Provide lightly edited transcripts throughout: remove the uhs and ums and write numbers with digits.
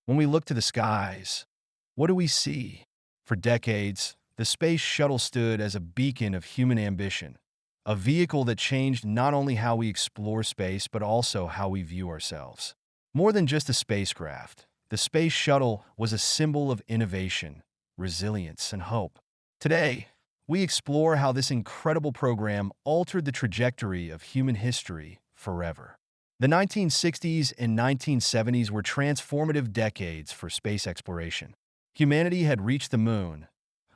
When we look to the skies, what do we see? For decades, the Space Shuttle stood as a beacon of human ambition, a vehicle that changed not only how we explore space but also how we view ourselves. More than just a spacecraft, the Space Shuttle was a symbol of innovation, resilience, and hope. Today, we explore how this incredible program altered the trajectory of human history forever. The 1960s and 1970s were transformative decades for space exploration. Humanity had reached the moon,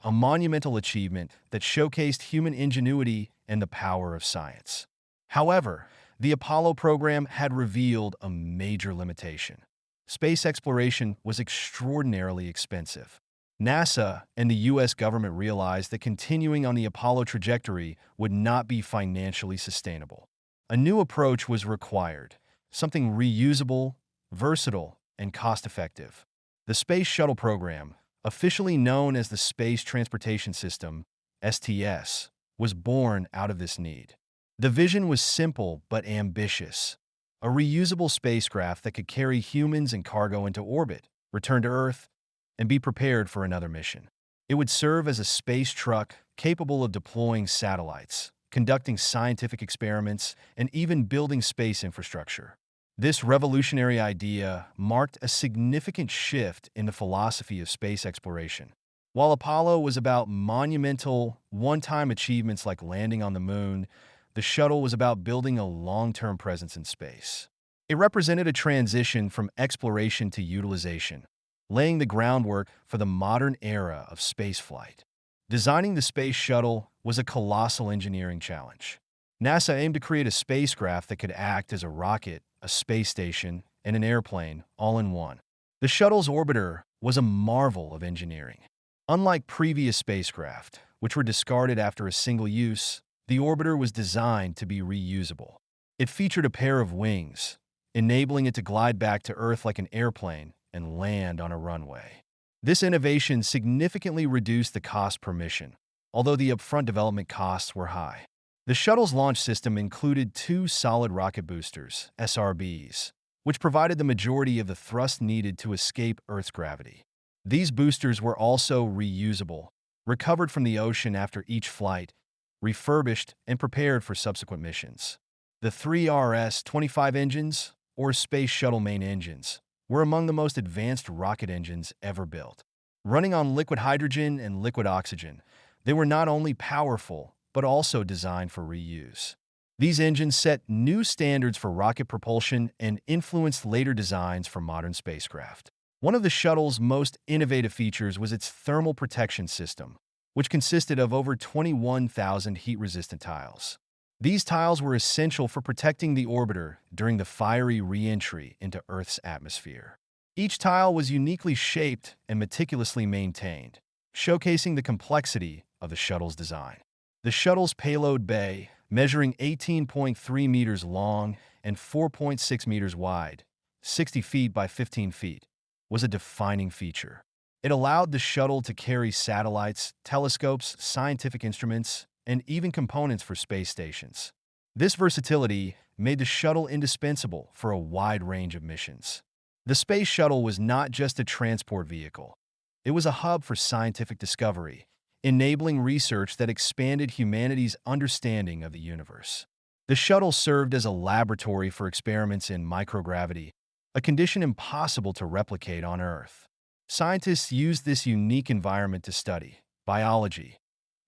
a monumental achievement that showcased human ingenuity and the power of science. However, the Apollo program had revealed a major limitation. Space exploration was extraordinarily expensive. NASA and the U.S. government realized that continuing on the Apollo trajectory would not be financially sustainable. A new approach was required, something reusable, versatile, and cost-effective. The Space Shuttle program, officially known as the Space Transportation System, STS, was born out of this need. The vision was simple but ambitious: a reusable spacecraft that could carry humans and cargo into orbit, return to Earth, and be prepared for another mission. It would serve as a space truck capable of deploying satellites, conducting scientific experiments, and even building space infrastructure. This revolutionary idea marked a significant shift in the philosophy of space exploration. While Apollo was about monumental, one-time achievements like landing on the moon, the shuttle was about building a long-term presence in space. It represented a transition from exploration to utilization, laying the groundwork for the modern era of spaceflight. Designing the Space Shuttle was a colossal engineering challenge. NASA aimed to create a spacecraft that could act as a rocket, a space station, and an airplane, all in one. The shuttle's orbiter was a marvel of engineering. Unlike previous spacecraft, which were discarded after a single use, the orbiter was designed to be reusable. It featured a pair of wings, enabling it to glide back to Earth like an airplane and land on a runway. This innovation significantly reduced the cost per mission, although the upfront development costs were high. The shuttle's launch system included two solid rocket boosters, SRBs, which provided the majority of the thrust needed to escape Earth's gravity. These boosters were also reusable, recovered from the ocean after each flight, refurbished, and prepared for subsequent missions. The three RS-25 engines, or Space Shuttle main engines, were among the most advanced rocket engines ever built. Running on liquid hydrogen and liquid oxygen, they were not only powerful, but also designed for reuse. These engines set new standards for rocket propulsion and influenced later designs for modern spacecraft. One of the shuttle's most innovative features was its thermal protection system, which consisted of over 21,000 heat-resistant tiles. These tiles were essential for protecting the orbiter during the fiery re-entry into Earth's atmosphere. Each tile was uniquely shaped and meticulously maintained, showcasing the complexity of the shuttle's design. The shuttle's payload bay, measuring 18.3 meters long and 4.6 meters wide, 60 feet by 15 feet, was a defining feature. It allowed the shuttle to carry satellites, telescopes, scientific instruments, and even components for space stations. This versatility made the shuttle indispensable for a wide range of missions. The Space Shuttle was not just a transport vehicle. It was a hub for scientific discovery, enabling research that expanded humanity's understanding of the universe. The shuttle served as a laboratory for experiments in microgravity, a condition impossible to replicate on Earth. Scientists used this unique environment to study biology.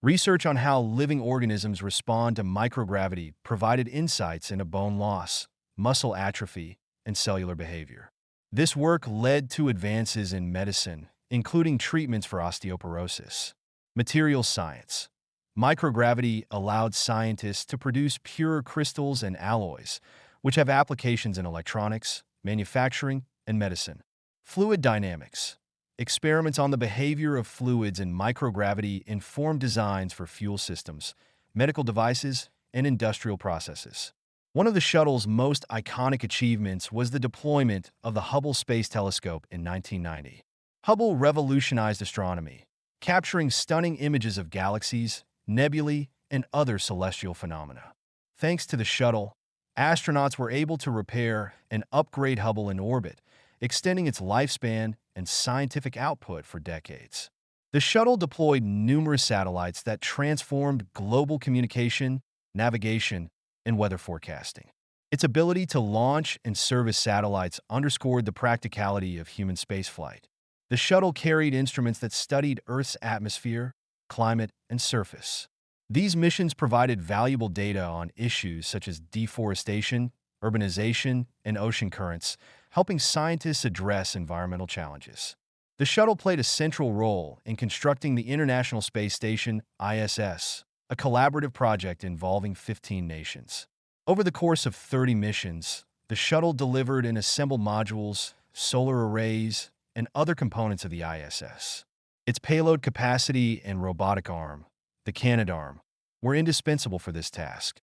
Research on how living organisms respond to microgravity provided insights into bone loss, muscle atrophy, and cellular behavior. This work led to advances in medicine, including treatments for osteoporosis. Materials science. Microgravity allowed scientists to produce pure crystals and alloys, which have applications in electronics, manufacturing, and medicine. Fluid dynamics. Experiments on the behavior of fluids in microgravity informed designs for fuel systems, medical devices, and industrial processes. One of the shuttle's most iconic achievements was the deployment of the Hubble Space Telescope in 1990. Hubble revolutionized astronomy, capturing stunning images of galaxies, nebulae, and other celestial phenomena. Thanks to the shuttle, astronauts were able to repair and upgrade Hubble in orbit, extending its lifespan and scientific output for decades. The shuttle deployed numerous satellites that transformed global communication, navigation, and weather forecasting. Its ability to launch and service satellites underscored the practicality of human spaceflight. The shuttle carried instruments that studied Earth's atmosphere, climate, and surface. These missions provided valuable data on issues such as deforestation, urbanization, and ocean currents, helping scientists address environmental challenges. The shuttle played a central role in constructing the International Space Station, ISS, a collaborative project involving 15 nations. Over the course of 30 missions, the shuttle delivered and assembled modules, solar arrays, and other components of the ISS. Its payload capacity and robotic arm, the Canadarm, were indispensable for this task.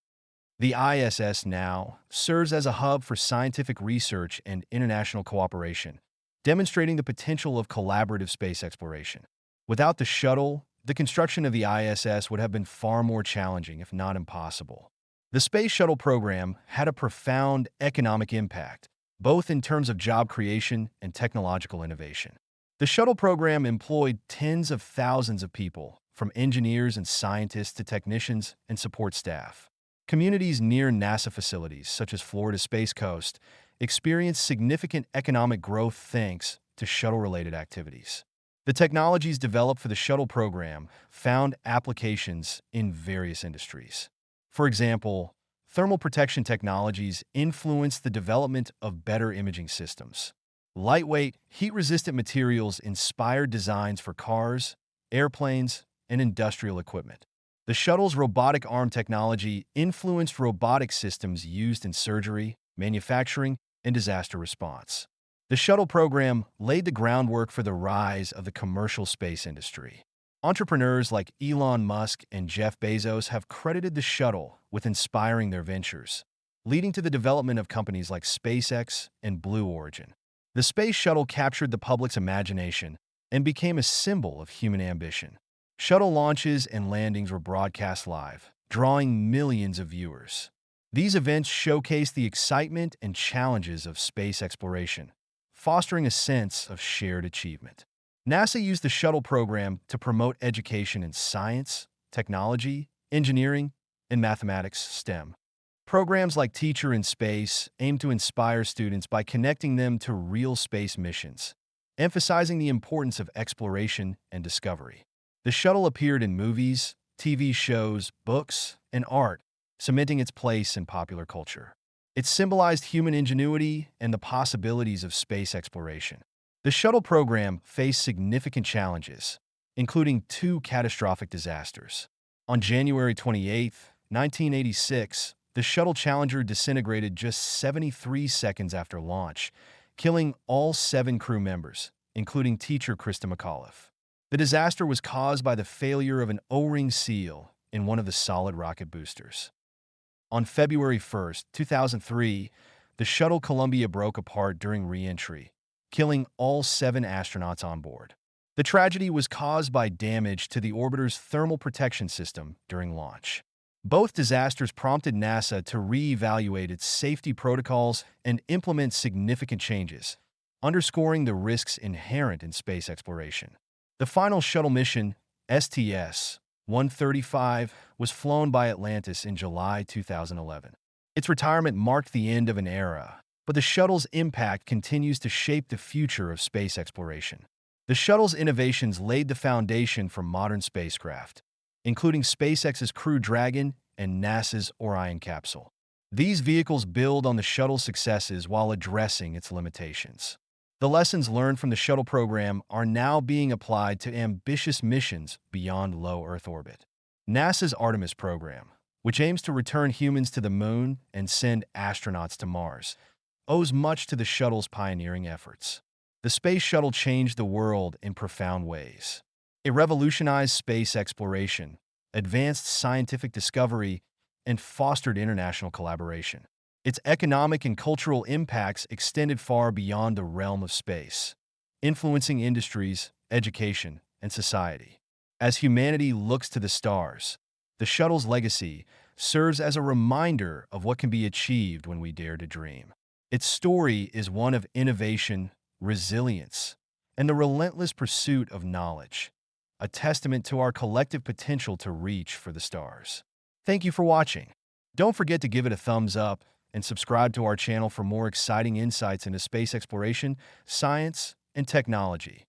The ISS now serves as a hub for scientific research and international cooperation, demonstrating the potential of collaborative space exploration. Without the shuttle, the construction of the ISS would have been far more challenging, if not impossible. The Space Shuttle program had a profound economic impact, both in terms of job creation and technological innovation. The shuttle program employed tens of thousands of people, from engineers and scientists to technicians and support staff. Communities near NASA facilities, such as Florida's Space Coast, experienced significant economic growth thanks to shuttle-related activities. The technologies developed for the shuttle program found applications in various industries. For example, thermal protection technologies influenced the development of better imaging systems. Lightweight, heat-resistant materials inspired designs for cars, airplanes, and industrial equipment. The shuttle's robotic arm technology influenced robotic systems used in surgery, manufacturing, and disaster response. The shuttle program laid the groundwork for the rise of the commercial space industry. Entrepreneurs like Elon Musk and Jeff Bezos have credited the shuttle with inspiring their ventures, leading to the development of companies like SpaceX and Blue Origin. The space shuttle captured the public's imagination and became a symbol of human ambition. Shuttle launches and landings were broadcast live, drawing millions of viewers. These events showcased the excitement and challenges of space exploration, fostering a sense of shared achievement. NASA used the shuttle program to promote education in science, technology, engineering, and mathematics (STEM). Programs like Teacher in Space aim to inspire students by connecting them to real space missions, emphasizing the importance of exploration and discovery. The shuttle appeared in movies, TV shows, books, and art, cementing its place in popular culture. It symbolized human ingenuity and the possibilities of space exploration. The shuttle program faced significant challenges, including two catastrophic disasters. On January 28, 1986, the shuttle Challenger disintegrated just 73 seconds after launch, killing all 7 crew members, including teacher Krista McAuliffe. The disaster was caused by the failure of an O-ring seal in one of the solid rocket boosters. On February 1, 2003, the shuttle Columbia broke apart during re-entry, killing all 7 astronauts on board. The tragedy was caused by damage to the orbiter's thermal protection system during launch. Both disasters prompted NASA to re-evaluate its safety protocols and implement significant changes, underscoring the risks inherent in space exploration. The final shuttle mission, STS-135, was flown by Atlantis in July 2011. Its retirement marked the end of an era, but the shuttle's impact continues to shape the future of space exploration. The shuttle's innovations laid the foundation for modern spacecraft, including SpaceX's Crew Dragon and NASA's Orion capsule. These vehicles build on the shuttle's successes while addressing its limitations. The lessons learned from the shuttle program are now being applied to ambitious missions beyond low Earth orbit. NASA's Artemis program, which aims to return humans to the Moon and send astronauts to Mars, owes much to the shuttle's pioneering efforts. The space shuttle changed the world in profound ways. It revolutionized space exploration, advanced scientific discovery, and fostered international collaboration. Its economic and cultural impacts extended far beyond the realm of space, influencing industries, education, and society. As humanity looks to the stars, the shuttle's legacy serves as a reminder of what can be achieved when we dare to dream. Its story is one of innovation, resilience, and the relentless pursuit of knowledge, a testament to our collective potential to reach for the stars. Thank you for watching. Don't forget to give it a thumbs up and subscribe to our channel for more exciting insights into space exploration, science, and technology.